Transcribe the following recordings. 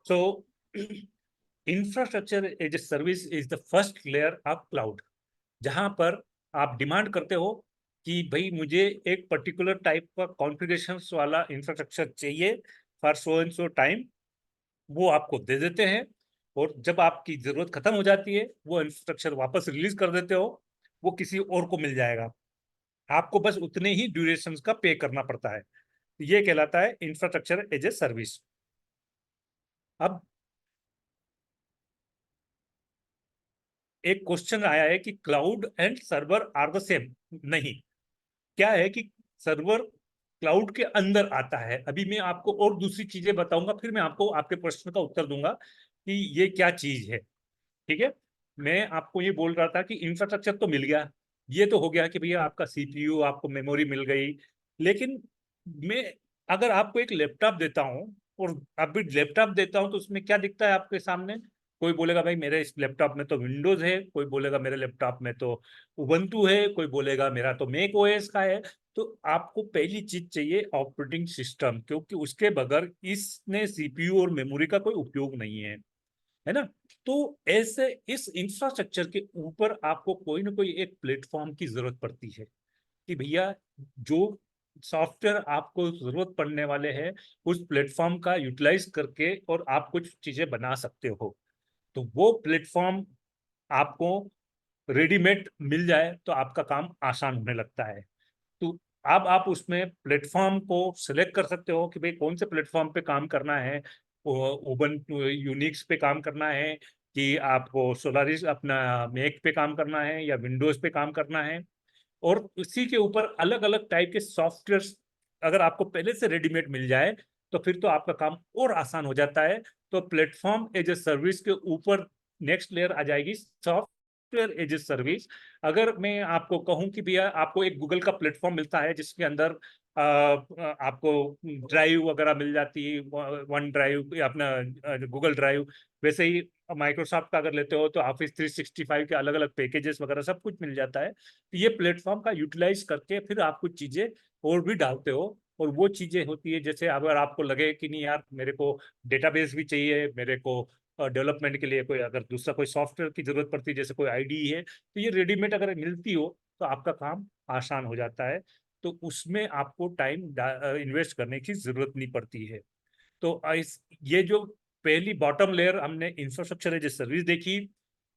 So infrastructure as a service is the first layer of cloud, जहां पर आप demand करते हो कि भाई मुझे एक पर्टिकुलर टाइप का कॉन्फ़िगरेशन वाला इंफ्रास्ट्रक्चर चाहिए for so and so time. वो आपको दे देते हैं, और जब आपकी जरूरत खत्म हो जाती है वो इंफ्रास्ट्रक्चर वापस रिलीज कर देते हो, वो किसी और को मिल जाएगा। आपको बस उतने ही ड्यूरेशन का पे करना पड़ता है। ये कहलाता है इंफ्रास्ट्रक्चर एज ए सर्विस। अब एक क्वेश्चन आया है कि cloud and server are the same. नहीं, क्या है कि सर्वर क्लाउड के अंदर आता है। अभी मैं आपको और दूसरी चीजें बताऊंगा, फिर मैं आपको आपके प्रश्न का उत्तर दूंगा कि ये क्या चीज है। ठीक है, मैं आपको ये बोल रहा था कि इंफ्रास्ट्रक्चर तो मिल गया, ये तो हो गया कि भैया आपका सीपीयू, आपको मेमोरी मिल गई। लेकिन मैं अगर आपको एक लैपटॉप देता हूं, और अभी लैपटॉप देता हूं तो उसमें क्या दिखता है आपके सामने? कोई बोलेगा भाई मेरे इस लैपटॉप में तो विंडोज है, कोई बोलेगा मेरे लैपटॉप में तो उबंटू है, कोई बोलेगा मेरा तो मैक ओएस का है। तो आपको पहली चीज चाहिए ऑपरेटिंग सिस्टम, क्योंकि उसके बगैर इसने सीपीयू और मेमोरी का कोई उपयोग नहीं है ना। तो ऐसे इस इंफ्रास्ट्रक्चर के ऊपर आपको कोई ना कोई एक प्लेटफॉर्म की जरूरत पड़ती है कि भैया जो सॉफ्टवेयर आपको जरूरत पड़ने वाले हैं उस प्लेटफॉर्म का यूटिलाइज करके और आप कुछ चीजें बना सकते हो। तो वो प्लेटफॉर्म आपको रेडीमेड मिल जाए तो आपका काम आसान होने लगता है। तो अब आप उसमें प्लेटफॉर्म को सिलेक्ट कर सकते हो कि भाई कौन से प्लेटफॉर्म पे काम करना है। ओपन यूनिक्स पे काम करना है, कि आपको सोलारिस अपना मैक पे काम करना है, या विंडोज पे काम करना है। और उसी के ऊपर अलग अलग टाइप के सॉफ्टवेयर अगर आपको पहले से रेडीमेड मिल जाए तो फिर तो आपका काम और आसान हो जाता है। तो प्लेटफॉर्म एज ए सर्विस के ऊपर नेक्स्ट लेयर आ जाएगी सॉफ्टवेयर एज ए सर्विस। अगर मैं आपको कहूं कि भैया आपको एक गूगल का प्लेटफॉर्म मिलता है जिसके अंदर आपको ड्राइव वगैरह मिल जाती है, वन ड्राइव या अपना गूगल ड्राइव। वैसे ही माइक्रोसॉफ्ट का अगर लेते हो तो ऑफिस 365 के अलग अलग पैकेजेस वगैरह सब कुछ मिल जाता है। तो ये प्लेटफॉर्म का यूटिलाइज करके फिर आप कुछ चीजें और भी डालते हो। और वो चीजें होती है जैसे अगर आपको लगे कि नहीं यार मेरे को डेटाबेस भी चाहिए, मेरे को डेवलपमेंट के लिए कोई अगर दूसरा कोई सॉफ्टवेयर की जरूरत पड़ती है जैसे कोई आईडी है, तो ये रेडीमेड अगर मिलती हो तो आपका काम आसान हो जाता है। तो उसमें आपको टाइम इन्वेस्ट करने की जरूरत नहीं पड़ती है। तो इस ये जो पहली बॉटम लेयर हमने इंफ्रास्ट्रक्चर एज ए सर्विस देखी,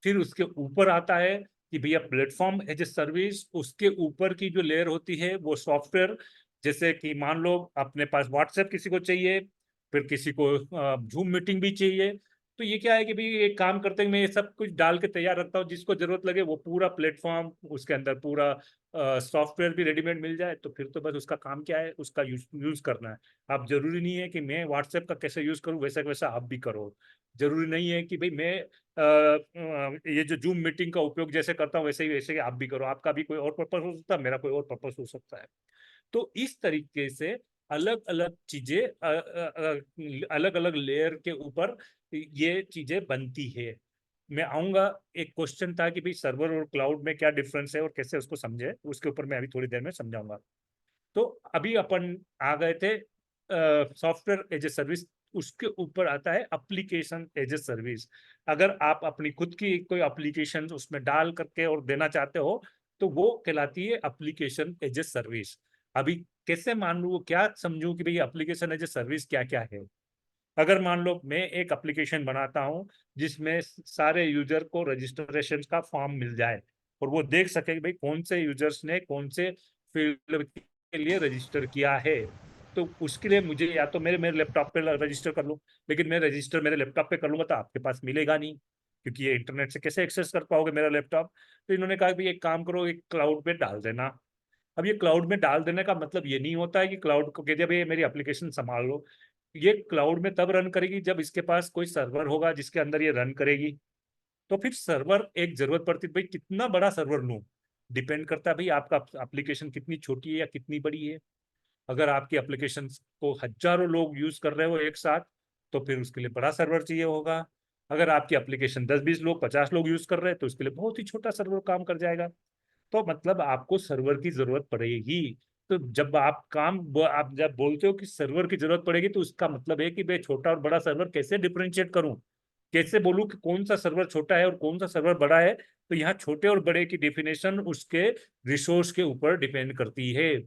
फिर उसके ऊपर आता है कि भैया प्लेटफॉर्म एज ए सर्विस। उसके ऊपर की जो लेयर होती है वो सॉफ्टवेयर, जैसे कि मान लो अपने पास व्हाट्सएप किसी को चाहिए, फिर किसी को जूम मीटिंग भी चाहिए। तो ये क्या है कि भाई एक काम करते हैं, मैं ये सब कुछ डाल के तैयार रखता हूँ, जिसको जरूरत लगे वो पूरा प्लेटफॉर्म उसके अंदर पूरा सॉफ्टवेयर भी रेडीमेड मिल जाए। तो फिर तो बस उसका काम क्या है, उसका यूज करना है। आप जरूरी नहीं है कि मैं व्हाट्सएप का कैसे यूज करूं वैसा वैसा आप भी करो। जरूरी नहीं है कि भाई मैं ये जो जूम मीटिंग का उपयोग जैसे करता हूँ वैसे ही आप भी करो। आपका भी कोई और पर्पस हो सकता है, मेरा कोई और पर्पस हो सकता है। तो इस तरीके से अलग अलग चीजें अलग अलग लेयर के ऊपर ये चीजें बनती है। मैं आऊंगा, एक क्वेश्चन था कि भाई सर्वर और क्लाउड में क्या डिफरेंस है और कैसे उसको समझे, उसके ऊपर मैं अभी थोड़ी देर में समझाऊंगा। तो अभी अपन आ गए थे सॉफ्टवेयर एज ए सर्विस। उसके ऊपर आता है एप्लीकेशन एज ए सर्विस। अगर आप अपनी खुद की कोई एप्लीकेशन उसमें डाल करके और देना चाहते हो तो वो कहलाती है एप्लीकेशन एज ए सर्विस। अभी कैसे मान लूँ, क्या समझूं कि भाई एप्लीकेशन एज ए सर्विस क्या क्या है। अगर मान लो मैं एक एप्लीकेशन बनाता हूं जिसमें सारे यूजर को रजिस्ट्रेशन का फॉर्म मिल जाए, और वो देख सके कि भाई कौन से यूजर्स ने कौन से फील्ड के लिए रजिस्टर किया है। तो उसके लिए मुझे या तो मेरे मेरे लैपटॉप पे रजिस्टर कर लूँ, लेकिन मैं रजिस्टर मेरे लैपटॉप पे कर लूंगा तो आपके पास मिलेगा नहीं, क्योंकि ये इंटरनेट से कैसे एक्सेस कर पाओगे मेरा लैपटॉप। तो इन्होंने कहा कि एक काम करो, एक क्लाउड पे डाल देना। अब ये क्लाउड में डाल देने का मतलब ये नहीं होता है कि क्लाउड को कह दिया भाई मेरी एप्लीकेशन संभाल लो। ये क्लाउड में तब रन करेगी जब इसके पास कोई सर्वर होगा जिसके अंदर ये रन करेगी। तो फिर सर्वर एक जरूरत पड़ती है, भाई कितना बड़ा सर्वर लूं, डिपेंड करता है भाई आपका एप्लीकेशन कितनी छोटी है या कितनी बड़ी है। अगर आपकी एप्लीकेशन को हजारों लोग यूज कर रहे हो एक साथ तो फिर उसके लिए बड़ा सर्वर चाहिए होगा। अगर आपकी एप्लीकेशन 10-20 लोग 50 लोग यूज कर रहे हैं तो उसके लिए बहुत ही छोटा सर्वर काम कर जाएगा। तो मतलब आपको सर्वर की जरूरत पड़ेगी। तो जब आप जब बोलते हो कि सर्वर की जरूरत पड़ेगी, तो उसका मतलब है कि मैं छोटा और बड़ा सर्वर कैसे डिफरेंशिएट करूं, कैसे बोलूं कि कौन सा सर्वर छोटा है और कौन सा सर्वर बड़ा है। तो यहाँ छोटे और बड़े की डेफिनेशन उसके रिसोर्स के ऊपर डिपेंड करती है।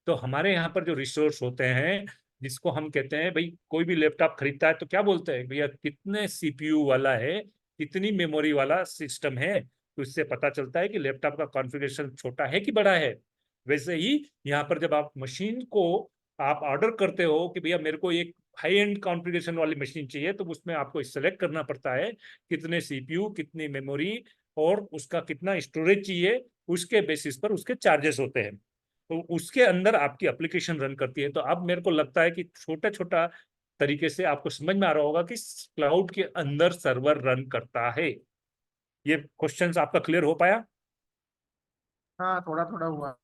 तो हमारे यहाँ पर जो रिसोर्स होते हैं, जिसको हम कहते हैं, भाई कोई भी लैपटॉप खरीदता है तो क्या बोलते हैं, भैया कितने सीपीयू वाला है, कितनी मेमोरी वाला सिस्टम है, तो इससे पता चलता है कि लैपटॉप का कॉन्फ़िगरेशन छोटा है कि बड़ा है। वैसे ही यहाँ पर जब आप मशीन को आप ऑर्डर करते हो कि भैया मेरे को एक हाई एंड कॉन्फ़िगरेशन वाली मशीन चाहिए, तो उसमें आपको सेलेक्ट करना पड़ता है कितने सीपीयू, कितनी मेमोरी और उसका कितना स्टोरेज चाहिए। उसके बेसिस पर उसके चार्जेस होते हैं, तो उसके अंदर आपकी एप्लीकेशन रन करती है। तो अब मेरे को लगता है कि छोटा छोटा तरीके से आपको समझ में आ रहा होगा कि क्लाउड के अंदर सर्वर रन करता है। ये क्वेश्चंस आपका क्लियर हो पाया? हाँ, थोड़ा थोड़ा हुआ।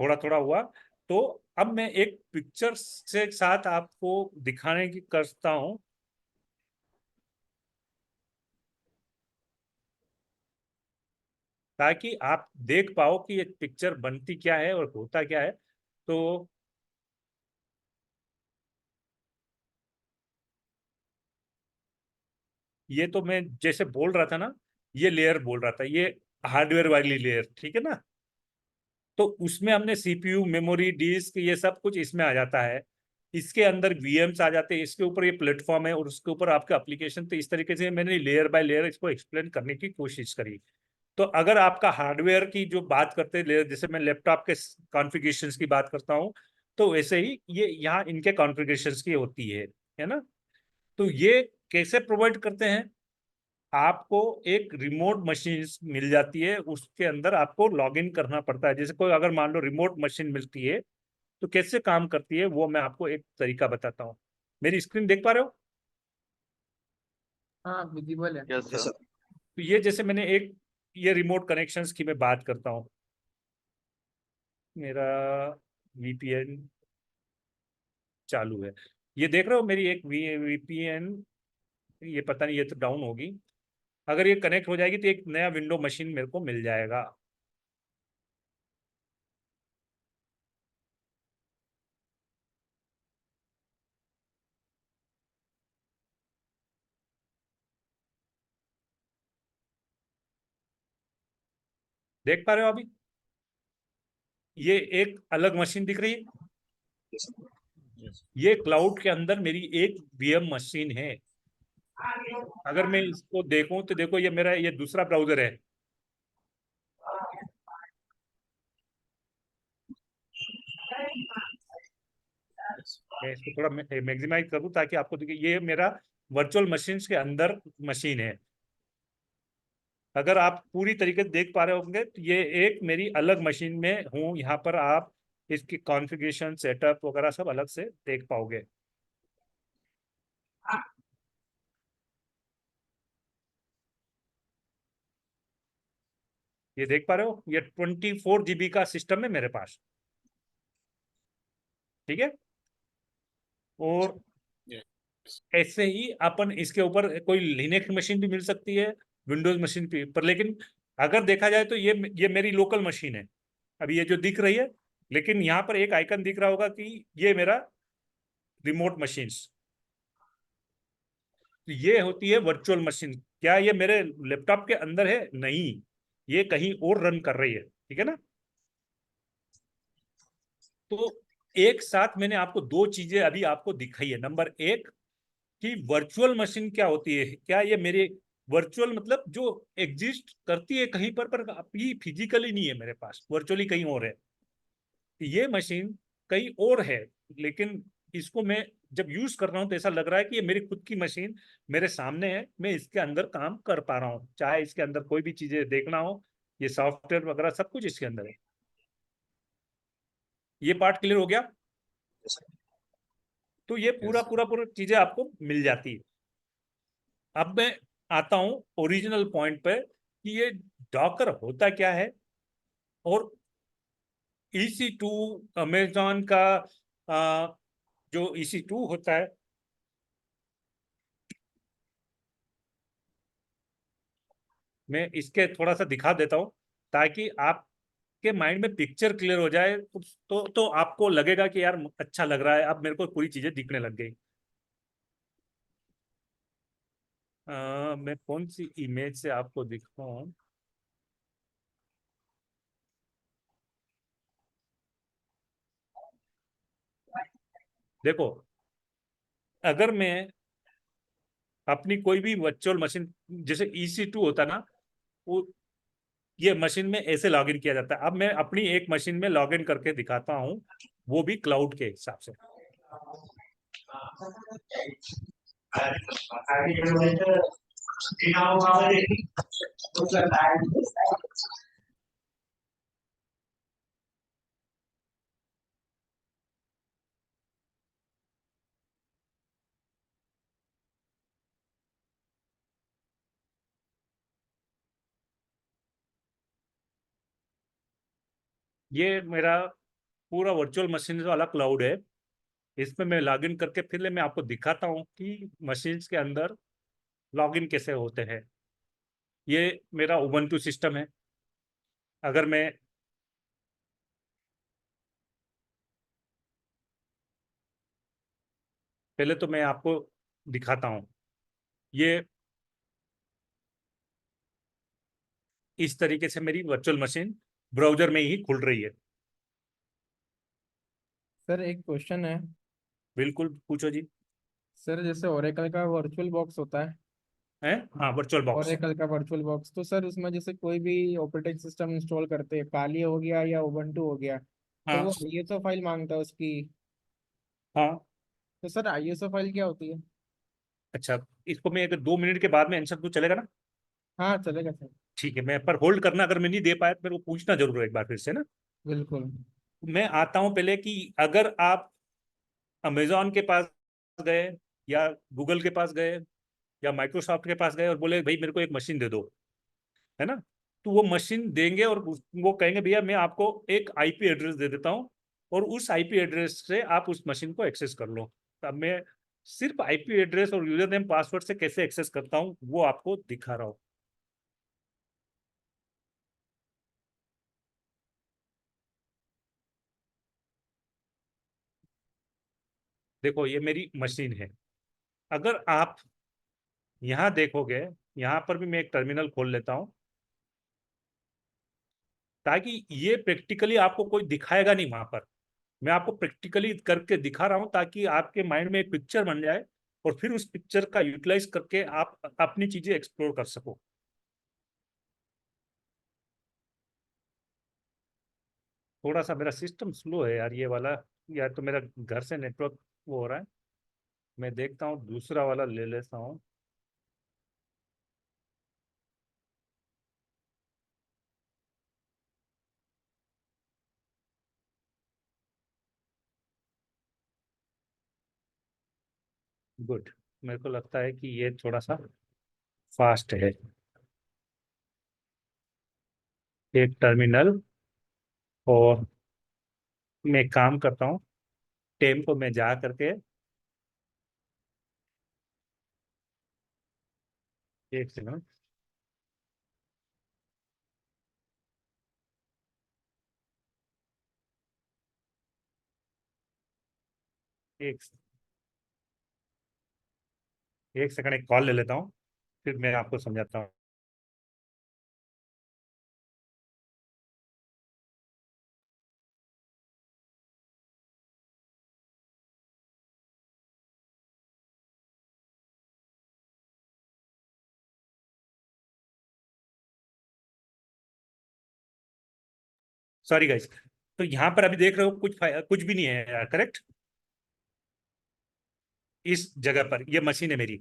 थोड़ा थोड़ा हुआ। तो अब मैं एक पिक्चर से साथ आपको दिखाने की करता हूं, ताकि आप देख पाओ कि ये पिक्चर बनती क्या है और होता क्या है। तो ये तो मैं जैसे बोल रहा था ना, ये लेयर बोल रहा था, ये हार्डवेयर वाली लेयर, ठीक है ना। तो उसमें हमने सीपीयू, मेमोरी, डिस्क, ये सब कुछ इसमें आ जाता है। इसके अंदर वीएम्स आ जाते हैं, इसके ऊपर ये प्लेटफॉर्म है और उसके ऊपर आपका एप्लीकेशन। तो इस तरीके से मैंने लेयर बाय लेयर इसको एक्सप्लेन करने की कोशिश करी। तो अगर आपका हार्डवेयर की जो बात करते हैं, जैसे मैं लैपटॉप के कॉन्फ़िगरेशंस की बात करता हूँ, तो वैसे ही ये यहाँ इनके कॉन्फ़िगरेशंस की होती है ना। तो ये कैसे प्रोवाइड करते हैं, आपको एक रिमोट मशीन मिल जाती है, उसके अंदर आपको लॉग इन करना पड़ता है। जैसे कोई अगर मान लो रिमोट मशीन मिलती है, तो कैसे काम करती है वो मैं आपको एक तरीका बताता हूँ। मेरी स्क्रीन देख पा रहे हो? हाँ, विजिबल है। Yes sir. तो ये जैसे मैंने एक, ये रिमोट कनेक्शंस की मैं बात करता हूँ। मेरा वीपीएन चालू है, ये देख रहे हो मेरी एक वीपीएन, ये पता नहीं, ये तो डाउन होगी। अगर ये कनेक्ट हो जाएगी तो एक नया विंडो मशीन मेरे को मिल जाएगा। देख पा रहे हो अभी? ये एक अलग मशीन दिख रही है। ये क्लाउड के अंदर मेरी एक वीएम मशीन है। अगर मैं इसको देखूं तो देखो, ये मेरा ये दूसरा ब्राउजर है। मैं इसको थोड़ा मैक्सिमाइज करूं ताकि आपको दिखे, ये मेरा वर्चुअल मशीन के अंदर मशीन है। अगर आप पूरी तरीके से देख पा रहे होंगे तो ये एक मेरी अलग मशीन में हूँ। यहाँ पर आप इसकी कॉन्फ़िगरेशन, सेटअप वगैरह सब अलग से देख पाओगे। ये देख पा रहे हो, ये 24 GB का सिस्टम है मेरे पास, ठीक है। और ऐसे ही अपन इसके ऊपर कोई लिनक्स मशीन भी मिल सकती है, विंडोज मशीन भी पर, लेकिन अगर देखा जाए तो ये मेरी लोकल मशीन है अभी, ये जो दिख रही है। लेकिन यहाँ पर एक आइकन दिख रहा होगा कि ये मेरा रिमोट मशीन्स, तो ये होती है वर्चुअल मशीन। क्या ये मेरे लैपटॉप के अंदर है? नहीं, ये कहीं और रन कर रही है, ठीक है ना। तो एक साथ मैंने आपको दो चीजें अभी आपको दिखाई है। नंबर एक कि वर्चुअल मशीन क्या होती है, क्या ये मेरे वर्चुअल मतलब जो एग्जिस्ट करती है कहीं पर अभी फिजिकली नहीं है मेरे पास, वर्चुअली कहीं और है। ये मशीन कहीं और है, लेकिन इसको मैं जब यूज कर रहा हूं तो ऐसा लग रहा है कि ये मेरी खुद की मशीन मेरे सामने है, मैं इसके अंदर काम कर पा रहा हूँ, चाहे इसके अंदर कोई भी चीजें देखना हो, ये सॉफ्टवेयर वगैरह सब कुछ इसके अंदर है। ये पार्ट क्लियर हो गया? तो ये पूरा यस पूरा पूरा चीजें आपको मिल जाती है। अब मैं आता हूं ओरिजिनल पॉइंट पे कि ये डॉकर होता क्या है। और EC2 अमेजॉन का जो EC2 होता है, मैं इसके थोड़ा सा दिखा देता हूं ताकि आप आपके माइंड में पिक्चर क्लियर हो जाए तो आपको लगेगा कि यार अच्छा लग रहा है, अब मेरे को पूरी चीजें दिखने लग गई। मैं कौन सी इमेज से आपको दिखाऊं? देखो, अगर मैं अपनी कोई भी वर्चुअल मशीन, जैसे EC2 होता ना, वो ये मशीन में ऐसे लॉगिन किया जाता है। अब मैं अपनी एक मशीन में लॉगिन करके दिखाता हूँ, वो भी क्लाउड के हिसाब से। ये मेरा पूरा वर्चुअल मशीन वाला क्लाउड है। इसमें मैं लॉगिन करके फिर मैं आपको दिखाता हूँ कि मशीन्स के अंदर लॉगिन कैसे होते हैं। ये मेरा उबंटू सिस्टम है। अगर मैं पहले तो मैं आपको दिखाता हूँ, ये इस तरीके से मेरी वर्चुअल मशीन ब्राउजर में ही खुल रही है। सर एक क्वेश्चन है। बिल्कुल, पूछो जी। सर जैसे ओरेकल का वर्चुअल बॉक्स होता है, है, हाँ, वर्चुअल बॉक्स। ओरेकल का वर्चुअल बॉक्स, तो सर उसमें जैसे कोई भी ऑपरेटिंग सिस्टम इंस्टॉल करते हैं, पाली हो गया या उबंटू हो गया, तो हाँ, वो आईएसओ फाइल मांगता है उसकी। हाँ। तो सर आईएसओ फाइल क्या होती है? अच्छा, इसको मैं अगर 2 मिनट के बाद में आंसर दूं, चलेगा ना? हाँ चलेगा सर। ठीक है, मैं पर होल्ड करना, अगर मैं नहीं दे पाया तो मेरे को पूछना जरूर है एक बार फिर से ना। बिल्कुल। मैं आता हूं पहले कि अगर आप अमेजोन के पास गए, या गूगल के पास गए, या माइक्रोसॉफ्ट के पास गए और बोले भाई मेरे को एक मशीन दे दो, है ना, तो वो मशीन देंगे और वो कहेंगे भैया मैं आपको एक IP एड्रेस दे देता हूँ, और उस IP एड्रेस से आप उस मशीन को एक्सेस कर लो। अब मैं सिर्फ IP एड्रेस और यूजर नेम पासवर्ड से कैसे एक्सेस करता हूँ वो आपको दिखा रहा हूँ। देखो, ये मेरी मशीन है। अगर आप यहाँ देखोगे, यहाँ पर भी मैं एक टर्मिनल खोल लेता हूँ, ताकि ये प्रैक्टिकली आपको कोई दिखाएगा नहीं वहां पर। मैं आपको प्रैक्टिकली करके दिखा रहा हूँ ताकि आपके माइंड में एक पिक्चर बन जाए, और फिर उस पिक्चर का यूटिलाइज करके आप अपनी चीजें एक्सप्लोर कर सको। थोड़ा सा मेरा सिस्टम स्लो है यार, ये वाला, या तो मेरा घर से नेटवर्क वो हो रहा है। मैं देखता हूँ, दूसरा वाला ले लेता हूँ। गुड। मेरे को लगता है कि ये थोड़ा सा फास्ट है। एक टर्मिनल, और मैं काम करता हूँ, टेम्पो में जा करके, एक सेकंड, एक एक सेकंड, एक कॉल ले लेता हूँ, फिर मैं आपको समझाता हूँ। Sorry guys. तो यहाँ पर अभी देख रहे हो कुछ कुछ भी नहीं है यार, करेक्ट? इस जगह पर ये मशीन है मेरी।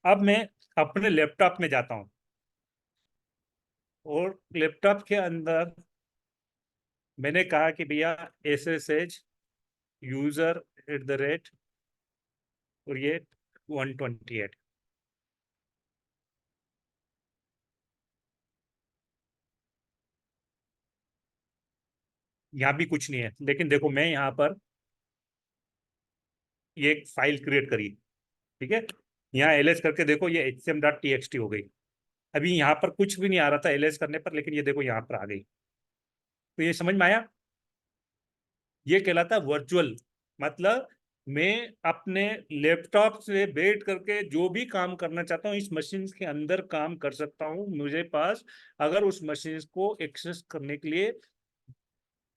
अब मैं अपने लैपटॉप में जाता हूँ, और लैपटॉप के अंदर मैंने कहा कि भैया SSH यूजर @ और ये 128। यहाँ भी कुछ नहीं है, लेकिन देखो मैं यहाँ पर ये एक फाइल क्रिएट करी, ठीक है। यहाँ ls करके देखो, ये HCM.txt हो गई। अभी यहाँ पर कुछ भी नहीं आ रहा था ls करने पर, लेकिन ये देखो यहाँ पर आ गई। तो ये समझ में आया? ये कहलाता है वर्चुअल। मतलब मैं अपने लैपटॉप से बैठ करके जो भी काम करना चाहता हूँ इस मशीन के अंदर काम कर सकता हूँ, मुझे पास अगर उस मशीन को एक्सेस करने के लिए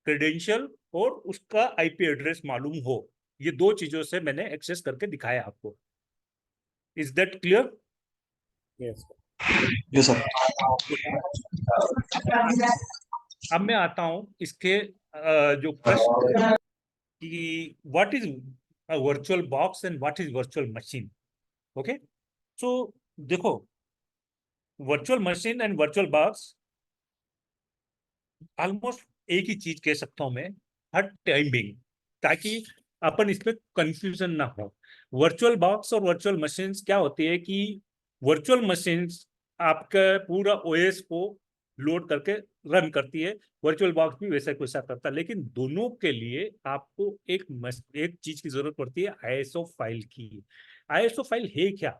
क्रेडेंशियल और उसका आईपी एड्रेस मालूम हो। ये दो चीजों से मैंने एक्सेस करके दिखाया आपको। Is that clear? यस। जी सर। अब मैं आता हूं इसके जो प्रश्न कि what is virtual box and what is virtual machine. Okay, so देखो, virtual machine and virtual box almost एक ही चीज कह सकता हूं मैं, हर टाइमिंग, ताकि अपन इसमें कंफ्यूजन ना हो। वर्चुअल बॉक्स और वर्चुअल मशीन्स क्या होती है कि वर्चुअल मशीन्स आपका पूरा ओएस को लोड करके रन करती है, वर्चुअल बॉक्स भी वैसा वैसा करता है, लेकिन दोनों के लिए आपको एक चीज की जरूरत पड़ती है, आईएसओ फाइल की। आईएसओ फाइल है क्या?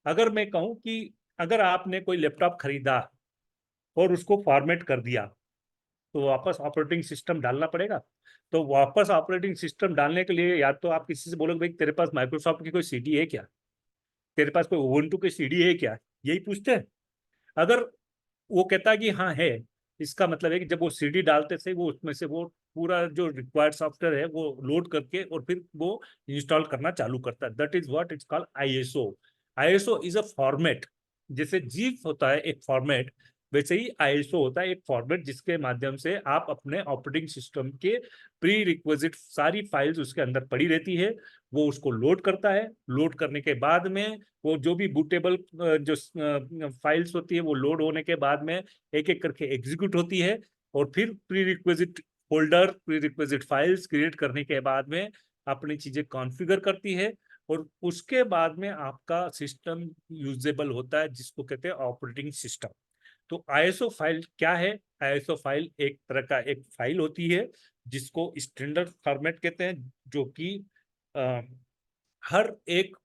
अगर मैं कहूं कि अगर आपने कोई लैपटॉप खरीदा और उसको फॉर्मेट कर दिया तो वापस ऑपरेटिंग सिस्टम डालना पड़ेगा। तो वापस ऑपरेटिंग सिस्टम डालने के लिए या तो आप किसी से बोलोगे भाई तेरे पास माइक्रोसॉफ्ट की कोई सीडी है क्या, तेरे पास कोई उबुंटू की सीडी है क्या, यही पूछते हैं। अगर वो कहता है कि हाँ है, इसका मतलब है कि जब वो सीडी डालते थे वो उसमें से वो पूरा जो रिक्वायर्ड सॉफ्टवेयर है वो लोड करके और फिर वो इंस्टॉल करना चालू करता है। That is what it's called ISO. ISO is a format. जैसे जीफ होता है एक फॉर्मेट, वैसे ही आईएसओ होता है एक फॉर्मेट जिसके माध्यम से आप अपने ऑपरेटिंग सिस्टम के प्री रिक्विजिट सारी फाइल्स उसके अंदर पड़ी रहती है, वो उसको लोड करता है। लोड करने के बाद में वो जो भी बूटेबल जो फाइल्स होती है वो लोड होने के बाद में एक एक करके एग्जीक्यूट होती है, और फिर pre requisite folder pre requisite files create करने के बाद में अपनी चीजें कॉन्फ़िगर करती है, और उसके बाद में आपका सिस्टम यूजेबल होता है, जिसको कहते हैं ऑपरेटिंग सिस्टम। तो आईएसओ फाइल क्या है? आईएसओ फाइल एक तरह का एक फाइल होती है जिसको स्टैंडर्ड फॉर्मेट कहते हैं, जो कि हर एक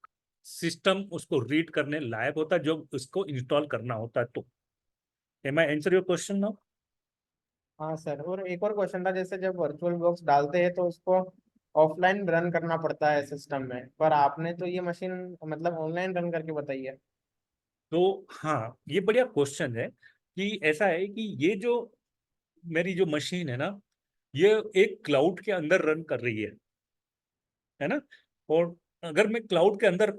सिस्टम उसको रीड करने लायक होता है, जो उसको इंस्टॉल करना होता है। तो am I answer your question now? हाँ सर, और एक और क्वेश्चन था, जैसे जब वर्चुअल बॉक्स डालते हैं तो उसको ऑफलाइन रन करना पड़ता है सिस्टम में, पर आपने तो ये मशीन मतलब ऑनलाइन रन करके बताई है। तो हाँ, ये बढ़िया क्वेश्चन है कि ऐसा है कि ये जो मेरी जो मशीन है ना, ये एक क्लाउड के अंदर रन कर रही है ना। और अगर मैं क्लाउड के अंदर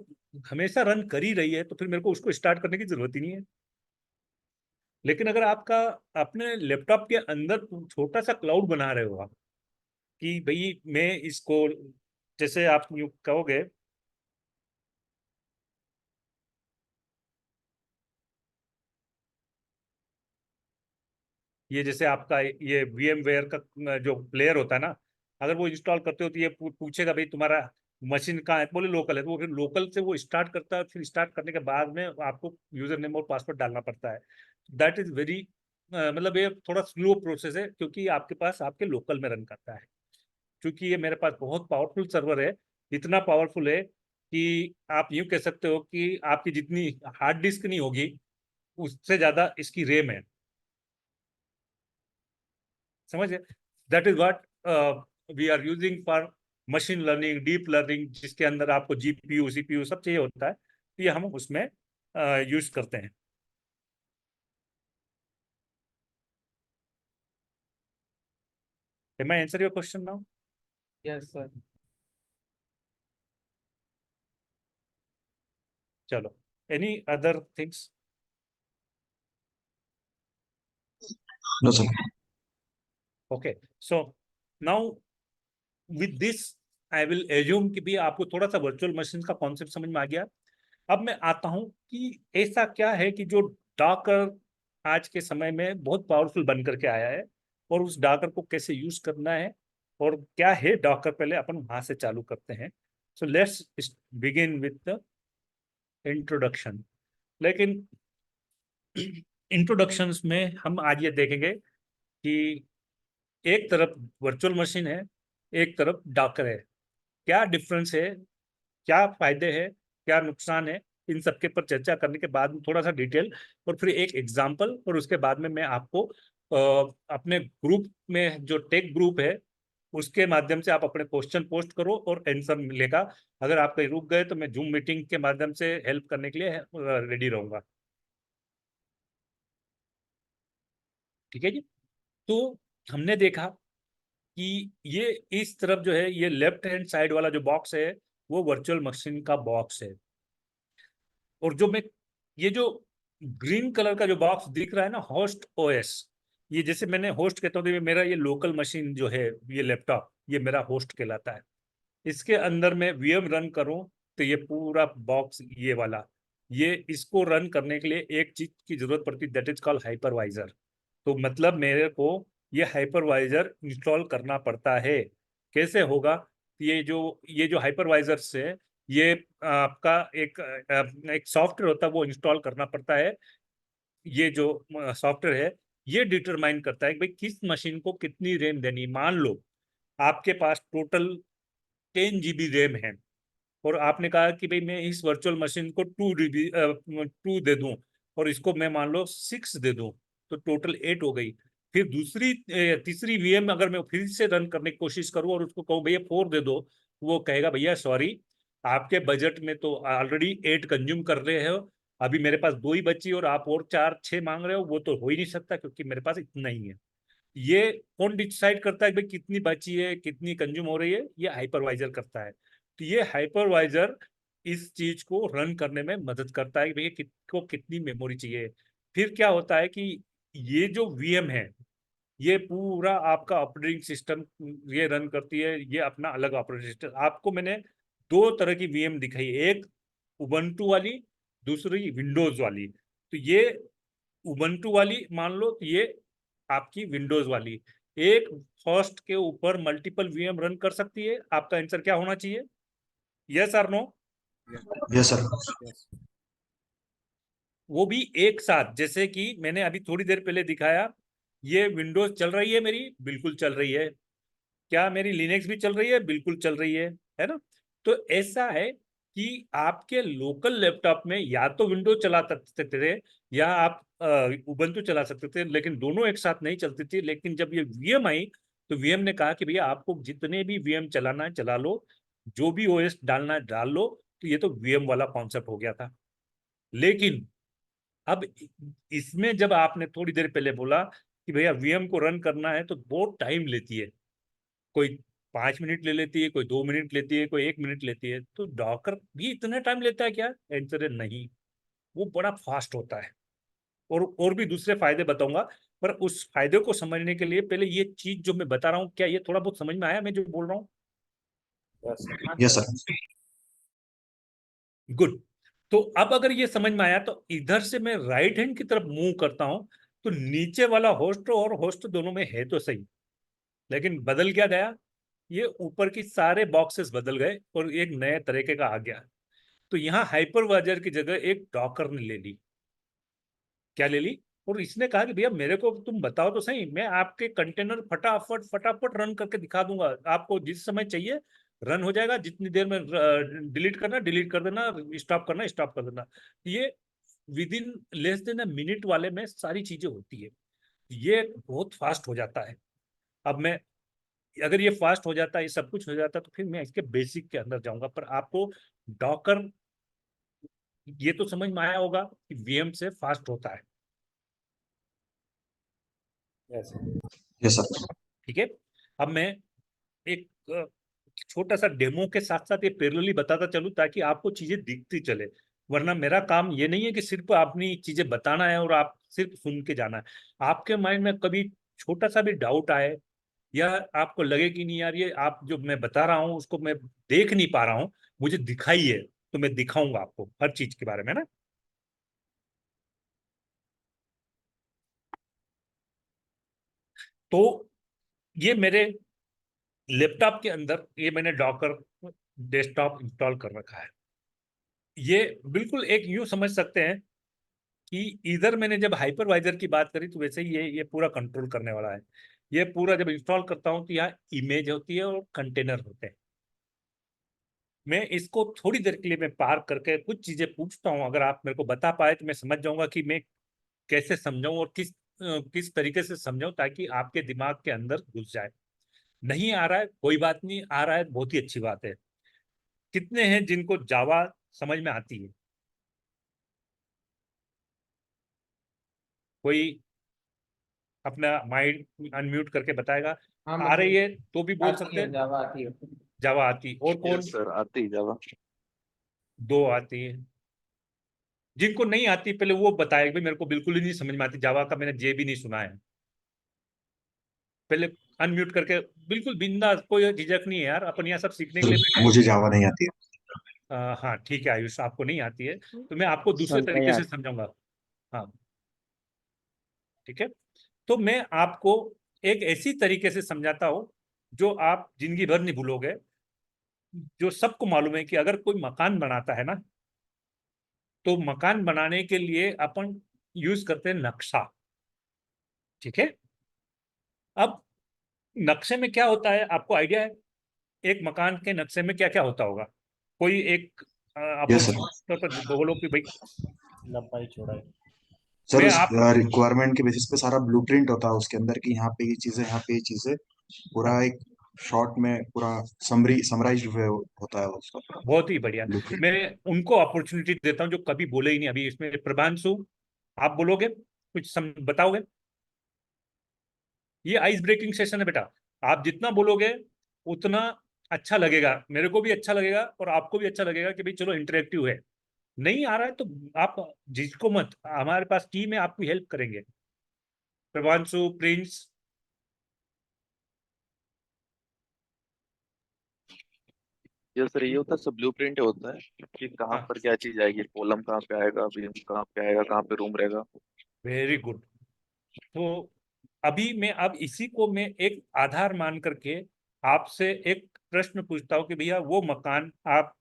हमेशा रन कर ही रही है तो फिर मेरे को उसको स्टार्ट करने की जरूरत ही नहीं है। लेकिन अगर आपका अपने लैपटॉप के अंदर छोटा सा क्लाउड बना रहे हो आप, कि भाई मैं इसको, जैसे आप यूं कहोगे, ये जैसे आपका ये VMware का जो प्लेयर होता है ना, अगर वो इंस्टॉल करते हो तो ये पूछेगा भाई तुम्हारा मशीन कहाँ है, बोले लोकल है, तो वो फिर लोकल से वो स्टार्ट करता है, फिर स्टार्ट करने के बाद में आपको यूजर नेम और पासवर्ड डालना पड़ता है। दैट इज वेरी, मतलब ये थोड़ा स्लो प्रोसेस है, क्योंकि आपके पास आपके लोकल में रन करता है। क्योंकि ये मेरे पास बहुत पावरफुल सर्वर है, इतना पावरफुल है कि आप यूं कह सकते हो कि आपकी जितनी हार्ड डिस्क नहीं होगी उससे ज्यादा इसकी रैम है। समझे? That is what we are using for machine learning, deep learning, जिसके अंदर आपको जीपीयू सीपीयू सब चाहिए होता है, तो ये हम उसमें यूज करते हैं। Can I answer your question now? Yes sir. चलो, any other things? No sir. Okay, so now with this I will assume कि भी आपको थोड़ा सा वर्चुअल मशीन का कॉन्सेप्ट समझ में आ गया। अब मैं आता हूं कि ऐसा क्या है कि जो डॉकर आज के समय में बहुत पावरफुल बन करके आया है, और उस डॉकर को कैसे यूज करना है, और क्या है डॉकर, पहले अपन वहां से चालू करते हैं। So let's begin with the introduction. लेकिन इंट्रोडक्शंस में हम आज ये देखेंगे कि एक तरफ वर्चुअल मशीन है, एक तरफ डॉकर है, क्या डिफरेंस है, क्या फायदे हैं, क्या नुकसान है, इन सबके पर चर्चा करने के बाद में थोड़ा सा डिटेल, और फिर एक एग्जांपल, और उसके बाद में मैं आपको अपने ग्रुप में जो टेक ग्रुप है उसके माध्यम से आप अपने क्वेश्चन पोस्ट करो और आंसर मिलेगा। अगर आप कहीं रुक गए तो मैं जूम मीटिंग के माध्यम से हेल्प करने के लिए रेडी रहूंगा। ठीक है जी। तो हमने देखा कि ये इस तरफ जो है, ये लेफ्ट हैंड साइड वाला जो बॉक्स है वो वर्चुअल मशीन का बॉक्स है। और जो मैं ये जो ग्रीन कलर का जो बॉक्स दिख रहा है ना, होस्ट ओएस, ये जैसे मैंने होस्ट कहता हूँ, तो ये मेरा ये लोकल मशीन जो है, ये लैपटॉप, ये मेरा होस्ट कहलाता है। इसके अंदर मैं वीएम रन करूं तो ये पूरा बॉक्स ये वाला, ये इसको रन करने के लिए एक चीज की जरूरत पड़ती है, दैट इज कॉल्ड हाइपरवाइजर। तो मतलब मेरे को ये हाइपरवाइजर इंस्टॉल करना पड़ता है। कैसे होगा? ये जो हाइपरवाइजर से ये आपका एक सॉफ्टवेयर होता है, वो इंस्टॉल करना पड़ता है। ये जो सॉफ्टवेयर है ये डिटरमाइन करता है कि भाई किस मशीन को कितनी रैम देनी। मान लो आपके पास टोटल 10 GB रैम है और आपने कहा कि भाई मैं इस वर्चुअल मशीन को 2 GB 2 दे दूं और इसको मैं मान लो 6 दे दूं, तो टोटल 8 हो गई। फिर तीसरी वीएम अगर मैं फिर से रन करने की कोशिश करूं और उसको कहूं भैया 4 दे दो, तो वो कहेगा भैया सॉरी, आपके बजट में तो ऑलरेडी 8 कंज्यूम कर रहे हो, अभी मेरे पास 2 ही बची और आप और 4 6 मांग रहे हो, वो तो हो ही नहीं सकता क्योंकि मेरे पास इतना ही है। ये कौन डिसाइड करता है कि भाई कितनी बची है, कितनी कंज्यूम हो रही है? ये हाइपरवाइजर करता है। तो ये हाइपरवाइजर इस चीज को रन करने में मदद करता है कि भैया किसको कितनी मेमोरी चाहिए। फिर क्या होता है कि ये जो वीएम है ये पूरा आपका ऑपरेटिंग सिस्टम ये रन करती है, ये अपना अलग ऑपरेटिंग सिस्टम। आपको मैंने दो तरह की वीएम दिखाई, एक उबंटू वाली, दूसरी विंडोज वाली। तो ये उबंटू वाली मान लो, तो ये आपकी विंडोज वाली। एक होस्ट के ऊपर मल्टीपल वीएम रन कर सकती है। आपका आंसर क्या होना चाहिए? यस और नो? Yes sir. यस। वो भी एक साथ, जैसे कि मैंने अभी थोड़ी देर पहले दिखाया। ये विंडोज चल रही है मेरी, बिल्कुल चल रही है। क्या मेरी लिनक्स भी चल रही है? बिल्कुल चल रही है ना? तो ऐसा है कि आपके लोकल लैपटॉप में या तो विंडोज चला सकते थे या आप उबंटू चला सकते थे, लेकिन दोनों एक साथ नहीं चलती थी। लेकिन जब ये वीएम आई तो वीएम ने कहा कि भैया आपको जितने भी वीएम चलाना है चला लो, जो भी ओएस डालना है डाल लो। तो ये तो वीएम वाला कॉन्सेप्ट हो गया था। लेकिन अब इसमें जब आपने थोड़ी देर पहले बोला कि भैया वीएम को रन करना है तो बहुत टाइम लेती है, कोई 5 मिनट ले लेती है, कोई 2 मिनट लेती है, कोई 1 मिनट लेती है, तो डॉकर भी इतना टाइम लेता है क्या? आंसर है नहीं, वो बड़ा फास्ट होता है। और भी दूसरे फायदे बताऊंगा, पर उस फायदे को समझने के लिए पहले ये चीज जो मैं बता रहा हूँ, क्या ये थोड़ा बहुत समझ में आया मैं जो बोल रहा हूँ? यस। हाँ यस सर। सर। गुड। तो अब अगर ये समझ में आया तो इधर से मैं राइट हैंड की तरफ मूव करता हूं, तो नीचे वाला होस्ट और होस्ट दोनों में है तो सही, लेकिन बदल क्या गया? ये ऊपर की सारे बॉक्सेस बदल गए और एक नए तरीके का आ गया। तो यहाँ हाइपरवाइजर की जगह एक डॉकर ने ले ली। क्या ले ली? और इसने कहा कि भैया मेरे को तुम बताओ तो सही, मैं आपके कंटेनर फटाफट फटाफट रन करके दिखा दूंगा, आपको जिस समय चाहिए रन हो जाएगा, जितनी देर में डिलीट करना डिलीट कर देना, स्टॉप कर देना। ये with in less than a minute वाले में सारी चीजें होती है। ये बहुत फास्ट हो जाता है। अब मैं, अगर ये फास्ट हो जाता है, ये सब कुछ हो जाता है, तो फिर मैं इसके बेसिक के अंदर जाऊंगा। पर आपको डॉकर ये तो समझ में आया होगा कि वीएम से फास्ट होता है। यस। Yes sir. ठीक है। अब मैं एक छोटा सा डेमो के साथ साथ ये पैरेलली बताता चलूं ताकि आपको चीजें दिखती चले। वरना मेरा काम ये नहीं है कि सिर्फ अपनी चीजें बताना है और आप सिर्फ सुन के जाना है। आपके माइंड में कभी छोटा सा भी डाउट आए या आपको लगे कि नहीं यार, ये आप जो मैं बता रहा हूँ उसको मैं देख नहीं पा रहा हूँ, मुझे दिखाई है, तो मैं दिखाऊंगा आपको हर चीज के बारे में ना। तो ये मेरे लैपटॉप के अंदर ये मैंने डॉकर डेस्कटॉप इंस्टॉल कर रखा है। ये बिल्कुल एक यूं समझ सकते हैं कि इधर मैंने जब हाइपरवाइजर की बात करी तो वैसे ही ये पूरा कंट्रोल करने वाला है। ये पूरा जब इंस्टॉल करता हूं तो यहाँ इमेज होती है और कंटेनर होते हैं। मैं इसको थोड़ी देर के लिए मैं पार करके कुछ चीजें पूछता हूँ, अगर आप मेरे को बता पाए तो मैं समझ जाऊंगा कि मैं कैसे समझाऊं और किस किस तरीके से समझाऊं ताकि आपके दिमाग के अंदर घुस जाए। नहीं आ रहा है कोई बात नहीं, आ रहा है बहुत ही अच्छी बात है। कितने हैं जिनको जावा समझ में आती है? कोई अपना माइंड अनम्यूट करके बताएगा। हाँ आ रही मतलब है तो भी बोल आती सकते है, हैं। जावा आती है। जावा आती, और कौन? यस सर, आती जावा। दो आती है। जिनको नहीं आती पहले वो बताए भाई मेरे को बिल्कुल ही नहीं समझ में आती जावा का, मैंने जे भी नहीं सुना है। पहले अनम्यूट करके, बिल्कुल बिंदास, कोई झिझक नहीं है यार, अपन यहाँ सब सीखने के सर लिए बैठे हैं। मुझे जावा नहीं आती है। हाँ ठीक है आयुष, आपको नहीं आती है तो मैं आपको दूसरे सर नहीं तरीके से आती। समझाऊंगा। हाँ ठीक है। तो मैं आपको एक ऐसी तरीके से समझाता हूँ जो आप जिंदगी भर नहीं भूलोगे। जो सबको मालूम है कि अगर कोई मकान बनाता है ना, तो मकान बनाने के लिए अपन यूज करते हैं नक्शा। ठीक है। अब नक्शे में क्या होता है आपको आइडिया है? एक मकान के नक्शे में क्या क्या होता होगा? कोई एक यस अप्रोक्सीमेट सर। तौर पर बोलो कि भाई। लंबाई चौड़ाई। सर मैं उस आप रिक्वायरमेंट के बेसिस पे सारा ब्लूप्रिंट होता है उसके अंदर कि यहाँ पे ये चीजें, यहाँ पे ये चीजें, पूरा हाँ, एक शॉर्ट में पूरा समराइज होता है उसका पूरा बहुत ही बढ़िया। ब्लूप्रिंट। मैं उनको अपॉर्चुनिटी देता हूँ जो कभी बोले ही नहीं। अभी इसमें प्रभांशु, आप बोलोगे, कुछ बताओगे? ये आइस ब्रेकिंग सेशन है बेटा। आप जितना बोलोगे उतना अच्छा लगेगा, मेरे को भी अच्छा लगेगा और आपको भी अच्छा लगेगा कि भाई चलो इंटरेक्टिव है। नहीं आ रहा है तो आप जिसको मत, हमारे पास टीम है, आपकी हेल्प करेंगे। प्रभांशु, प्रिंस। यस सर, ये होता है सब ब्लूप्रिंट होता है कि कहाँ हाँ पर क्या चीज आएगी, कॉलम कहाँ पे आएगा, बीम कहाँ पे आएगा, कहाँ पे रूम रहेगा। Very good. तो अभी मैं अब इसी को मैं एक आधार मान करके आपसे एक प्रश्न पूछता हूँ कि भैया वो मकान आप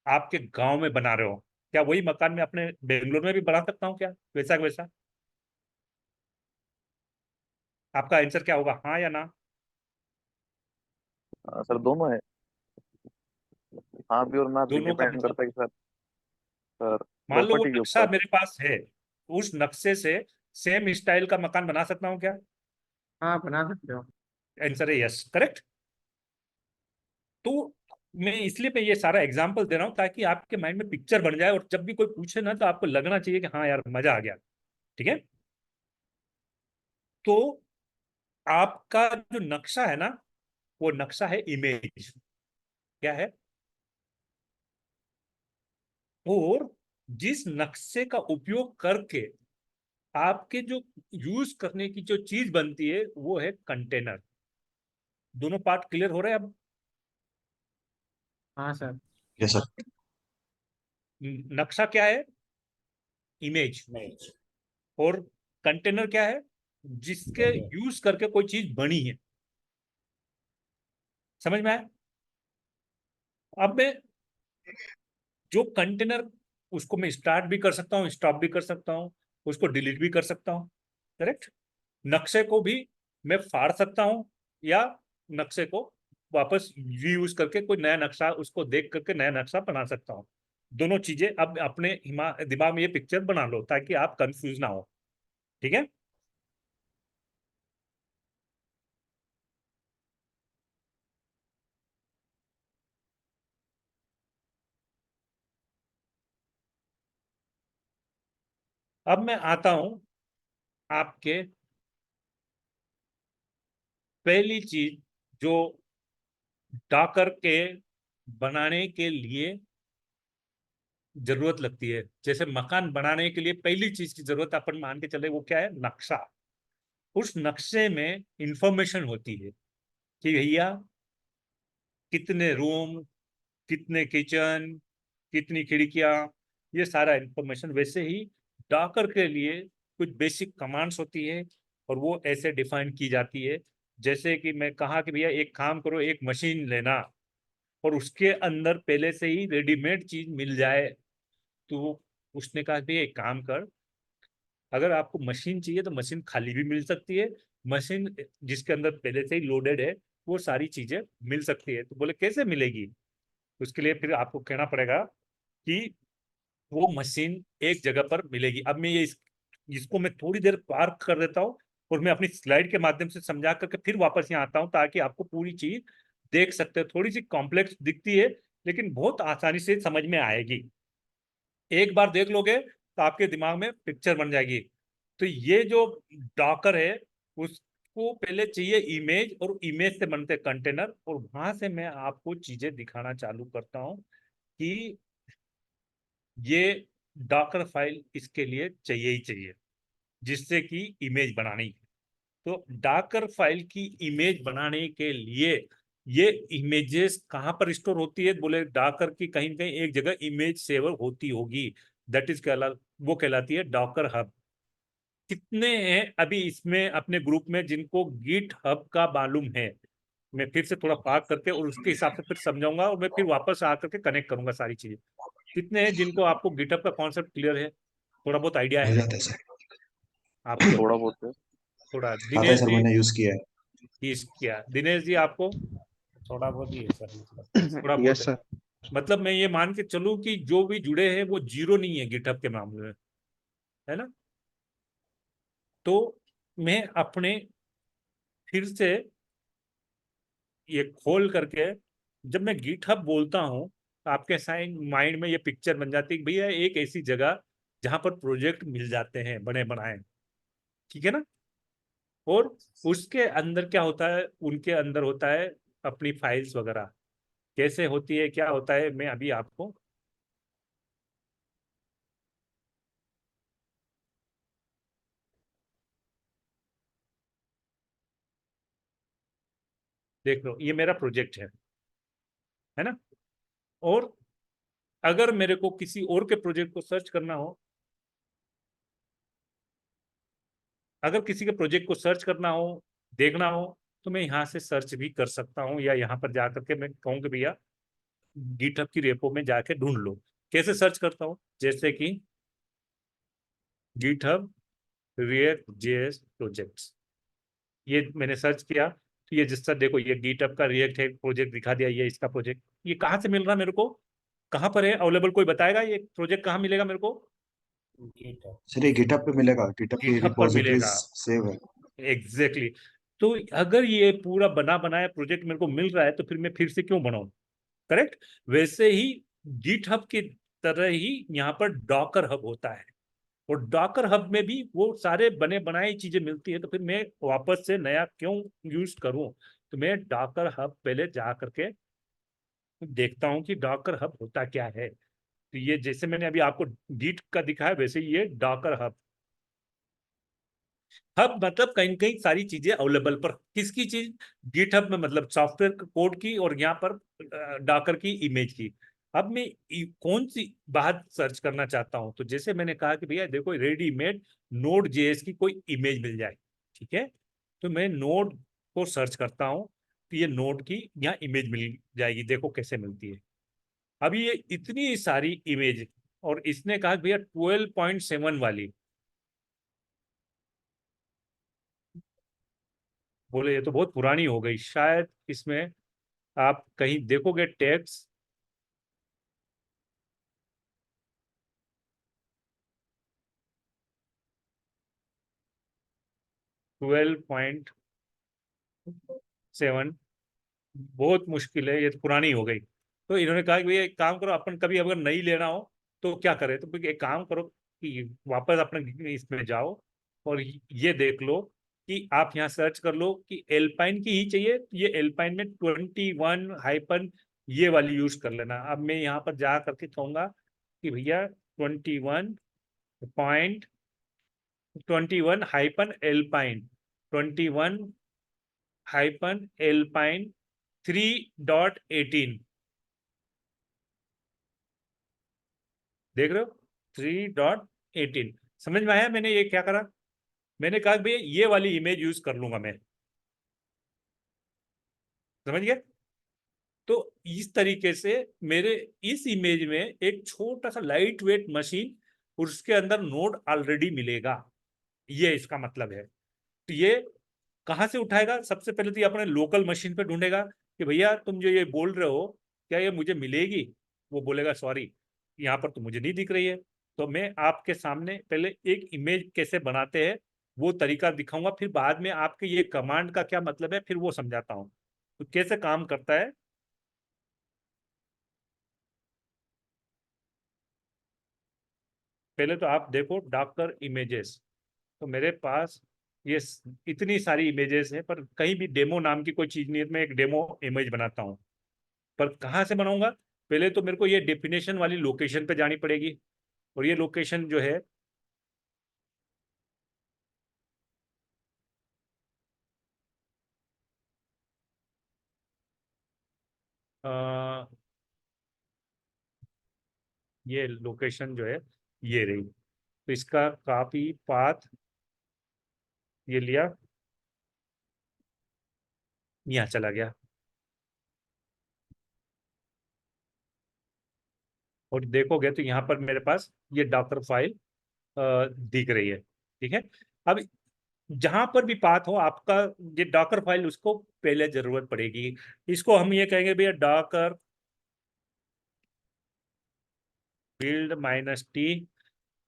आपके गांव में बना रहे हो, क्या वही मकान मैं अपने बेंगलोर में भी बना सकता हूँ क्या, वैसा का वैसा? आपका आंसर क्या होगा, हाँ या ना? सर दोनों है। हाँ भी और ना भी, दोनों का डिपेंड मतलब? करता है कि सर, सर मान लो वो प्रॉपर्टी के नक्शा ऊपर। मेरे पास है, उस नक्शे से सेम स्टाइल का मकान बना सकता हूँ क्या? हाँ बना सकते हो। आंसर है यस, करेक्ट। तो मैं इसलिए मैं ये सारा एग्जांपल दे रहा हूँ ताकि आपके माइंड में पिक्चर बन जाए और जब भी कोई पूछे ना तो आपको लगना चाहिए कि हाँ यार मजा आ गया। ठीक है। तो आपका जो नक्शा है ना, वो नक्शा है इमेज। क्या है? और जिस नक्शे का उपयोग करके आपके जो यूज करने की जो चीज बनती है वो है कंटेनर। दोनों पार्ट क्लियर हो रहे हैं अब? हाँ सर। Yes sir. नक्शा क्या है? इमेज। नहीं। और कंटेनर क्या है? जिसके यूज करके कोई चीज बनी है। समझ में आया? अब मैं जो कंटेनर, उसको मैं स्टार्ट भी कर सकता हूँ, स्टॉप भी कर सकता हूँ, उसको डिलीट भी कर सकता हूँ। करेक्ट। नक्शे को भी मैं फाड़ सकता हूँ, या नक्शे को वापस यूज करके कोई नया नक्शा उसको देख करके नया नक्शा बना सकता हूँ। दोनों चीजें अब अपने दिमाग में ये पिक्चर बना लो ताकि आप कंफ्यूज ना हो। ठीक है। अब मैं आता हूं आपके पहली चीज जो डाकर के बनाने के लिए जरूरत लगती है। जैसे मकान बनाने के लिए पहली चीज की जरूरत अपन मान के चले, वो क्या है? नक्शा। उस नक्शे में इंफॉर्मेशन होती है कि भैया कितने रूम, कितने किचन, कितनी खिड़कियां, ये सारा इंफॉर्मेशन। वैसे ही डॉकर के लिए कुछ बेसिक कमांड्स होती है और वो ऐसे डिफाइन की जाती है। जैसे कि मैं कहा कि भैया एक काम करो, एक मशीन लेना और उसके अंदर पहले से ही रेडीमेड चीज मिल जाए। तो उसने कहा कि एक काम कर, अगर आपको मशीन चाहिए तो मशीन खाली भी मिल सकती है, मशीन जिसके अंदर पहले से ही लोडेड है वो सारी चीजें मिल सकती है। तो बोले कैसे मिलेगी? उसके लिए फिर आपको कहना पड़ेगा कि वो मशीन एक जगह पर मिलेगी। अब मैं ये इसको मैं थोड़ी देर पार्क कर देता हूँ और मैं अपनी स्लाइड के माध्यम से समझा करके फिर वापस यहाँ आता हूँ, ताकि आपको पूरी चीज देख सकते हो। थोड़ी सी कॉम्प्लेक्स दिखती है लेकिन बहुत आसानी से समझ में आएगी। एक बार देख लोगे तो आपके दिमाग में पिक्चर बन जाएगी। तो ये जो डॉकर है उसको पहले चाहिए इमेज, और इमेज से बनते कंटेनर, और वहां से मैं आपको चीजें दिखाना चालू करता हूँ कि ये डॉकर फाइल इसके लिए चाहिए ही चाहिए, जिससे कि इमेज बनानी है। तो डॉकर फाइल की इमेज बनाने के लिए ये इमेजेस कहाँ पर स्टोर होती है, बोले डॉकर की कहीं न कहीं एक जगह इमेज सेवर होती होगी, दैट इज वो कहलाती है डॉकर हब। कितने हैं अभी इसमें अपने ग्रुप में जिनको गिट हब का मालूम है? मैं फिर से थोड़ा पार्क करके और उसके हिसाब से फिर समझाऊंगा, और मैं फिर वापस आकर के कनेक्ट करूंगा सारी चीजें। कितने हैं जिनको आपको गिटहब का कॉन्सेप्ट क्लियर है, थोड़ा बहुत आइडिया मिल है जाता है सर। आपको? थोड़ा बहुत है। थोड़ा आता है दिनेश सर, जी, मैंने यूज किया है। क्या दिनेश जी आपको? थोड़ा बहुत ही है सर, मतलब थोड़ा बहुत यस है। सर। मतलब मैं ये मान के चलूं कि जो भी जुड़े हैं वो जीरो नहीं है गिटहब के मामले में, है ना? तो मैं अपने फिर से ये खोल करके, जब मैं गिटहब बोलता हूँ तो आपके साइन माइंड में ये पिक्चर बन जाती है कि भैया एक ऐसी जगह जहां पर प्रोजेक्ट मिल जाते हैं बने बनाए, ठीक है ना? और उसके अंदर क्या होता है, उनके अंदर होता है अपनी फाइल्स वगैरह। कैसे होती है, क्या होता है, मैं अभी आपको देख लो, ये मेरा प्रोजेक्ट है ना? और अगर मेरे को किसी और के प्रोजेक्ट को सर्च करना हो, अगर किसी के प्रोजेक्ट को सर्च करना हो, देखना हो, तो मैं यहाँ से सर्च भी कर सकता हूँ, या यहाँ पर जाकर के मैं कहूँ कि भैया गिटहब की रेपो में जाके ढूंढ लो। कैसे सर्च करता हूँ, जैसे कि गिटहब रिएक्ट जेएस प्रोजेक्ट्स, ये मैंने सर्च किया तो ये जिस तरह देखो, ये गिटहब का रिएक्ट है प्रोजेक्ट दिखा दिया, ये इसका प्रोजेक्ट। ये कहाँ से मिल रहा है मेरे को, कहाँ पर है अवेलेबल, कोई बताएगा ये प्रोजेक्ट कहाँ मिलेगा मेरे को? गिटहब, सर ये गिटहब पे मिलेगा, गिटहब की गिटहब पर रिपोजिटरीज मिलेगा, सेव है। Exactly exactly। तो अगर ये पूरा बना बनाया प्रोजेक्ट मेरे को मिल रहा है तो फिर मैं फिर से क्यों बनाऊं? करेक्ट। वैसे ही गिट हब की तरह ही यहाँ पर डॉकर हब होता है, और डॉकर हब में भी वो सारे बने बनाई चीजें मिलती है, तो फिर मैं वापस से नया क्यों यूज करूं? तो मैं डॉकर हब पहले जा करके देखता हूं कि डॉकर हब होता क्या है। तो ये जैसे मैंने अभी आपको गिट का दिखाया, वैसे ही ये डॉकर हब। हब मतलब कहीं कहीं सारी चीजें अवेलेबल, पर किसकी चीज? गिटहब में मतलब सॉफ्टवेयर कोड की, और यहाँ पर डॉकर की इमेज की। अब मैं कौन सी बात सर्च करना चाहता हूं, तो जैसे मैंने कहा कि भैया देखो रेडीमेड नोड जेएस की कोई इमेज मिल जाए, ठीक है? तो मैं नोड को सर्च करता हूं, तो ये नोड की यहाँ इमेज मिल जाएगी, देखो कैसे मिलती है। अभी ये इतनी सारी इमेज, और इसने कहा कि भैया 12.7 वाली, बोले ये तो बहुत पुरानी हो गई शायद। इसमें आप कहीं देखोगे टैग्स, 12.7 बहुत मुश्किल है, ये तो पुरानी हो गई। तो इन्होंने कहा कि भैया एक काम करो, अपन कभी अगर नई लेना हो तो क्या करें, तो फिर एक काम करो कि वापस अपने इसमें जाओ और ये देख लो कि आप यहाँ सर्च कर लो कि एल्पाइन की ही चाहिए, तो ये एल्पाइन में 21 हाइपन ये वाली यूज कर लेना। अब मैं यहाँ पर जा करके कहूंगा कि भैया 21.21 हाइपन एल्पाइन, 21 हाइपन एल्पाइन 3.18, देख रहे हो? 3.18। समझ में आया मैंने ये क्या करा? मैंने कहा कि भैया ये वाली इमेज यूज कर लूंगा मैं, समझ गए? तो इस तरीके से मेरे इस इमेज में एक छोटा सा लाइट वेट मशीन, उसके अंदर नोड ऑलरेडी मिलेगा, ये इसका मतलब है। तो ये कहाँ से उठाएगा? सबसे पहले तो ये अपने लोकल मशीन पे ढूंढेगा कि भैया तुम जो ये बोल रहे हो क्या ये मुझे मिलेगी? वो बोलेगा सॉरी, यहाँ पर तो मुझे नहीं दिख रही है। तो मैं आपके सामने पहले एक इमेज कैसे बनाते हैं वो तरीका दिखाऊंगा, फिर बाद में आपके ये कमांड का क्या मतलब है फिर वो समझाता हूँ तो कैसे काम करता है। पहले तो आप देखो डॉक्टर इमेजेस, तो मेरे पास ये इतनी सारी इमेजेस है, पर कहीं भी डेमो नाम की कोई चीज नहीं है, तो मैं एक डेमो इमेज बनाता हूँ। पर कहाँ से बनाऊंगा? पहले तो मेरे को ये डेफिनेशन वाली लोकेशन पे जानी पड़ेगी, और ये लोकेशन जो है अ, ये लोकेशन जो है ये रही। तो इसका कॉपी पाथ ये लिया, यहाँ चला गया, और देखोगे तो यहाँ पर मेरे पास ये डॉकर फाइल दिख रही है। ठीक है। अब जहां पर भी पाथ हो आपका ये डॉकर फाइल, उसको पहले जरूरत पड़ेगी। इसको हम ये कहेंगे भैया डॉकर बिल्ड माइनस टी।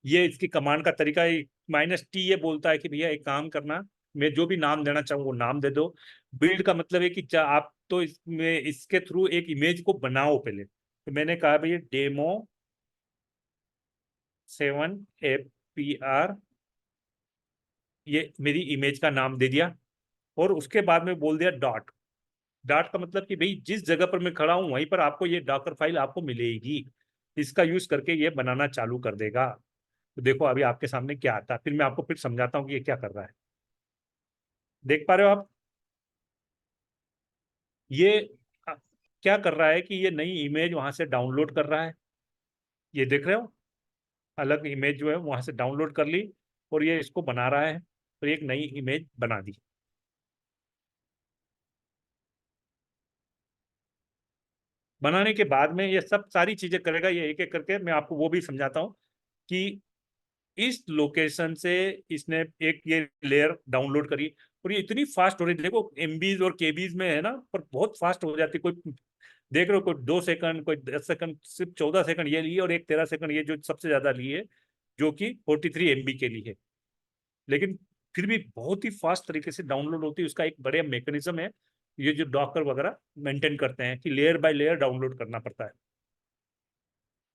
ये इसकी कमांड का तरीका है। माइनस टी ये बोलता है कि भैया एक काम करना, मैं जो भी नाम देना चाहूँ वो नाम दे दो। बिल्ड का मतलब है कि आप तो इसमें इसके थ्रू एक इमेज को बनाओ पहले। तो मैंने कहा भैया डेमो 7 APR, ये मेरी इमेज का नाम दे दिया, और उसके बाद में बोल दिया डॉट। डॉट का मतलब कि भाई जिस जगह पर मैं खड़ा हूं वहीं पर आपको ये डॉकर फाइल आपको मिलेगी। इसका यूज करके ये बनाना चालू कर देगा। तो देखो अभी आपके सामने क्या आता है, फिर मैं आपको फिर समझाता हूँ कि ये क्या कर रहा है। देख पा रहे हो आप? ये अ, क्या कर रहा है कि ये नई इमेज वहां से डाउनलोड कर रहा है। ये देख रहे हो, अलग इमेज जो है वहां से डाउनलोड कर ली, और ये इसको बना रहा है, तो एक नई इमेज बना दी। बनाने के बाद में ये सब सारी चीजें करेगा, ये एक एक करके मैं आपको वो भी समझाता हूँ कि इस लोकेशन से इसने एक ये लेयर डाउनलोड करी, और ये इतनी फास्ट हो रही है। देखो एमबीज और केबीज में है ना, पर बहुत फास्ट हो जाती है। कोई देख रहे हो, कोई 2 सेकंड, कोई 10 सेकंड, सिर्फ 14 सेकंड ये लिए, और एक 13 सेकंड ये जो सबसे ज्यादा लिए, जो कि 43 MB के लिए है। लेकिन फिर भी बहुत ही फास्ट तरीके से डाउनलोड होती है। उसका एक बड़े मैकेनिज्म है, ये जो डॉकर वगैरह मेंटेन करते हैं कि लेयर बाय लेयर डाउनलोड करना पड़ता है।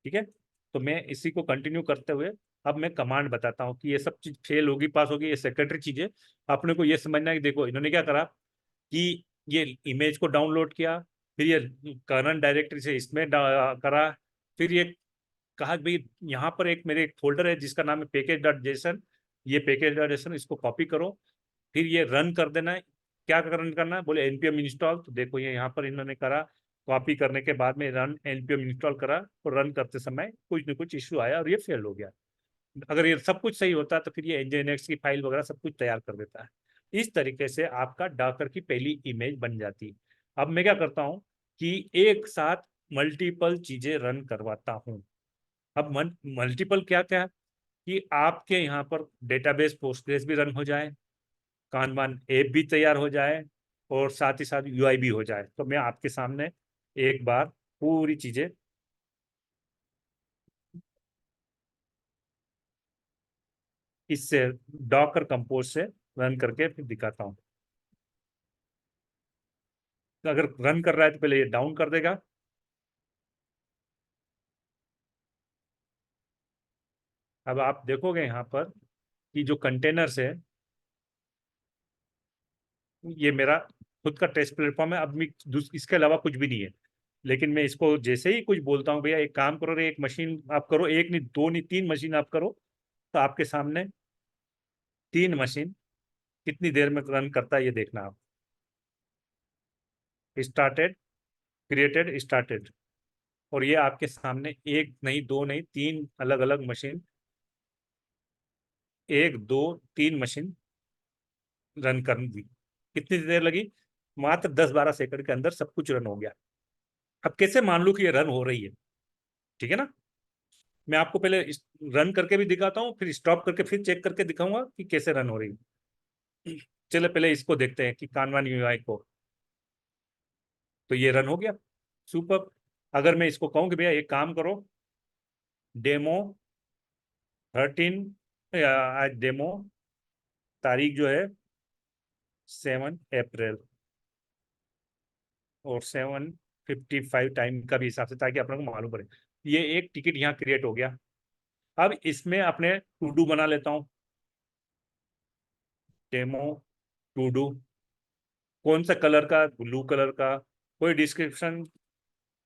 ठीक है। तो मैं इसी को कंटिन्यू करते हुए अब मैं कमांड बताता हूँ कि ये सब चीज फेल होगी पास होगी, ये सेकेंडरी चीजें। अपने को ये समझना है कि देखो इन्होंने क्या करा कि ये इमेज को डाउनलोड किया, फिर ये करंट डायरेक्टरी से इसमें करा, फिर ये कहा कि भाई यहाँ पर एक मेरे एक फोल्डर है जिसका नाम है पैकेज डॉट जेसन, ये पैकेज डॉट जेसन इसको कॉपी करो, फिर ये रन कर देना है। क्या रन करना है? बोले npm इंस्टॉल। तो देखो ये यहाँ पर इन्होंने करा, कॉपी करने के बाद में रन npm इंस्टॉल करा, और रन करते समय कुछ न कुछ इश्यू आया और ये फेल हो गया। अगर ये सब कुछ सही होता तो फिर ये nginx की फाइल वगैरह सब कुछ तैयार कर देता है। इस तरीके से आपका डॉकर की पहली इमेज बन जाती। अब मैं क्या करता हूँ कि एक साथ मल्टीपल चीजें रन करवाता हूँ। अब मल्टीपल क्या क्या है कि आपके यहाँ पर डेटाबेस पोस्टग्रेस भी रन हो जाए, कानवान ऐप भी तैयार हो जाए, और साथ ही साथ यूआई भी हो जाए। तो मैं आपके सामने एक बार पूरी चीजें इससे डॉकर कंपोज से रन करके फिर दिखाता हूँ। तो अगर रन कर रहा है तो पहले ये डाउन कर देगा। अब आप देखोगे यहाँ पर कि जो कंटेनर्स है ये मेरा खुद का टेस्ट प्लेटफॉर्म है। अब मैं इसके अलावा कुछ भी नहीं है। लेकिन मैं इसको जैसे ही कुछ बोलता हूँ भैया एक काम करो रे, एक मशीन आप करो, एक नहीं दो नहीं 3 मशीन आप करो, तो आपके सामने 3 मशीन कितनी देर में रन करता है ये देखना आप। स्टार्टेड, क्रिएटेड, स्टार्टेड, और ये आपके सामने एक नहीं दो नहीं 3 अलग अलग मशीन, 1 2 3 मशीन रन कर दी। कितनी देर लगी? मात्र 10-12 सेकंड के अंदर सब कुछ रन हो गया। अब कैसे मान लूं कि ये रन हो रही है? ठीक है ना। मैं आपको पहले रन करके भी दिखाता हूँ, फिर स्टॉप करके फिर चेक करके दिखाऊंगा कि कैसे रन हो रही है। चलो पहले इसको देखते हैं कि कानवान यूआई को। तो ये रन हो गया, सुपर। अगर मैं इसको कहूँ कि भैया एक काम करो, डेमो 13 आज डेमो तारीख जो है 7 अप्रैल और 7:55 टाइम का भी हिसाब से, ताकि अपने को मालूम पड़े। ये एक टिकट यहाँ क्रिएट हो गया। अब इसमें अपने टू डू बना लेता हूँ, डेमो टू डू। कौन सा कलर का? ब्लू कलर का। कोई description?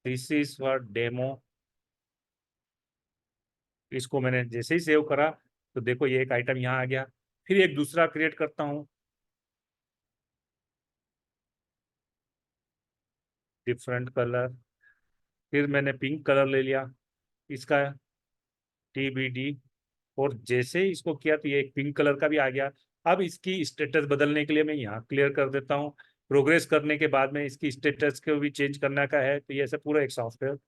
This is for demo. इसको मैंने जैसे ही सेव करा तो देखो ये एक आइटम यहाँ आ गया। फिर एक दूसरा क्रिएट करता हूँ, डिफरेंट कलर। फिर मैंने पिंक कलर ले लिया, इसका TBD। और जैसे ही इसको किया तो ये एक पिंक कलर का भी आ गया। अब इसकी स्टेटस बदलने के लिए मैं यहाँ क्लियर कर देता हूँ। प्रोग्रेस करने के बाद में इसकी स्टेटस को भी चेंज करना का है, तो ये ऐसे पूरा एक सॉफ्टवेयर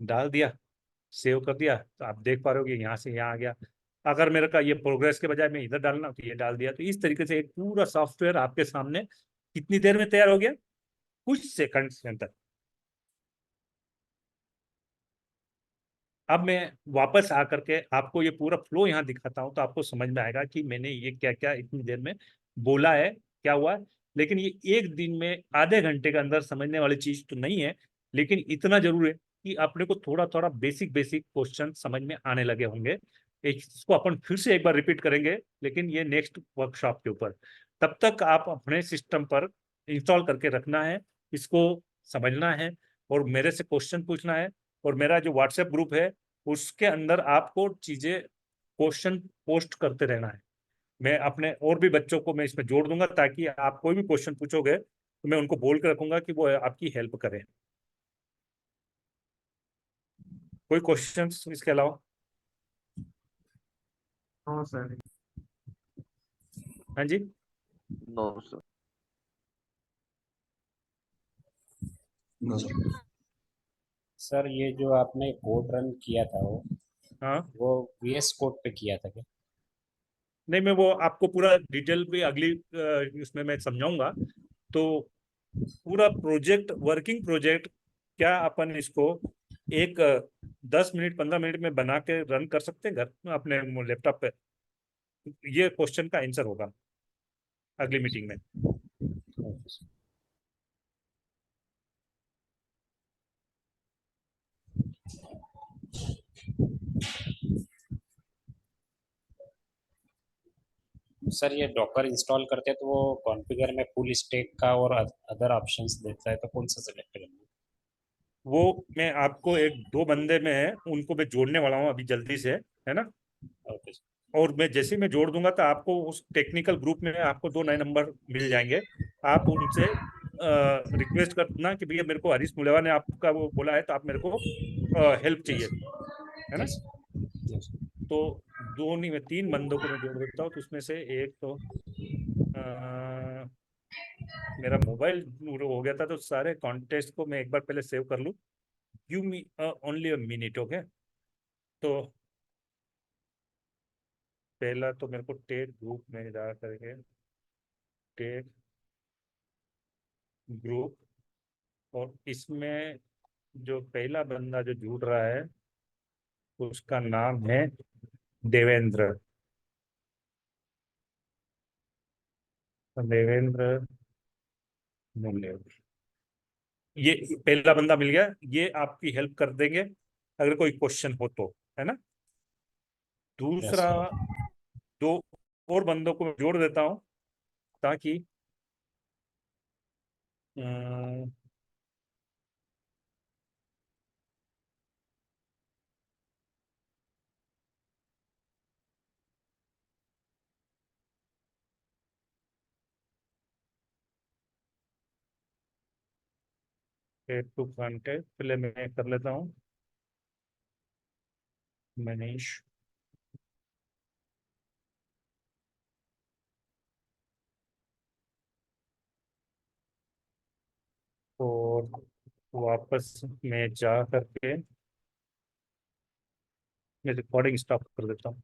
डाल दिया, सेव कर दिया, तो आप देख पा रहे हो कि यहाँ से यहाँ आ गया। अगर मेरे का ये प्रोग्रेस के बजाय मैं इधर डालना तो ये डाल दिया। तो इस तरीके से एक पूरा सॉफ्टवेयर आपके सामने कितनी देर में तैयार हो गया? कुछ सेकंड्स के अंदर। अब मैं वापस आकर के आपको ये पूरा फ्लो यहाँ दिखाता हूँ, तो आपको समझ में आएगा कि मैंने ये क्या क्या इतनी देर में बोला है, क्या हुआ है। लेकिन ये एक दिन में आधे घंटे के अंदर समझने वाली चीज तो नहीं है, लेकिन इतना जरूर है कि अपने को थोड़ा थोड़ा बेसिक बेसिक क्वेश्चन समझ में आने लगे होंगे। इसको अपन फिर से एक बार रिपीट करेंगे, लेकिन ये नेक्स्ट वर्कशॉप के ऊपर। तब तक आप अपने सिस्टम पर इंस्टॉल करके रखना है, इसको समझना है और मेरे से क्वेश्चन पूछना है। और मेरा जो व्हाट्सएप ग्रुप है उसके अंदर आपको चीजें क्वेश्चन पोस्ट करते रहना है। मैं अपने और भी बच्चों को मैं इसमें जोड़ दूंगा, ताकि आप कोई भी क्वेश्चन पूछोगे तो मैं उनको बोल के रखूंगा कि वो आपकी हेल्प करें। कोई क्वेश्चन इसके अलावा? हाँ सर। हाँ जी। No sir. No sir. Sir ये जो आपने कोड रन किया था हाँ, वो VS कोड पे किया था क्या? नहीं मैं वो आपको पूरा डिटेल भी अगली उसमें मैं समझाऊंगा। तो पूरा प्रोजेक्ट, वर्किंग प्रोजेक्ट, क्या अपन इसको एक 10 मिनट 15 मिनट में बना के रन कर सकते हैं घर में अपने लैपटॉप पे? ये क्वेश्चन का आंसर होगा अगली मीटिंग में। Okay sir. सर ये डॉकर इंस्टॉल करते हैं तो वो कॉन्फ़िगर में फुल स्टैक का और अदर ऑप्शंस देता है, तो कौन सा सेलेक्ट करेंगे? वो मैं आपको एक दो बंदे में है, उनको मैं जोड़ने वाला हूँ अभी जल्दी से, है ना। Okay sir. और मैं जैसे ही मैं जोड़ दूंगा तो आपको उस टेक्निकल ग्रुप में आपको 2 नए नंबर मिल जाएंगे। आप उनसे रिक्वेस्ट करना कि भैया मेरे को हरीश मुलेवा ने आपका वो बोला है, तो आप मेरे को हेल्प चाहिए, है ना। Yes yes. तो दो नहीं, मैं 3 बंदों को मैं जोड़ देता हूँ। तो उसमें से एक तो मेरा मोबाइल हो गया था, तो सारे कॉन्टेस्ट को मैं एक बार पहले सेव कर लूँ। Give me only a minute, okay. तो पहला तो मेरे को टेक ग्रुप में जा करके टेक ग्रुप, और इसमें जो पहला बंदा जो जुड़ रहा है उसका नाम है देवेंद्र। देवेंद्र मुंडे, ये पहला बंदा मिल गया। ये आपकी हेल्प कर देंगे अगर कोई क्वेश्चन हो तो, है ना। यस दूसरा, दो और बंदों को मैं जोड़ देता हूँ, ताकि टू कॉन्टेक्ट पहले मैं कर लेता हूँ, मनीष। और वापस मैं जा करके मैं रिकॉर्डिंग स्टॉप कर देता हूँ।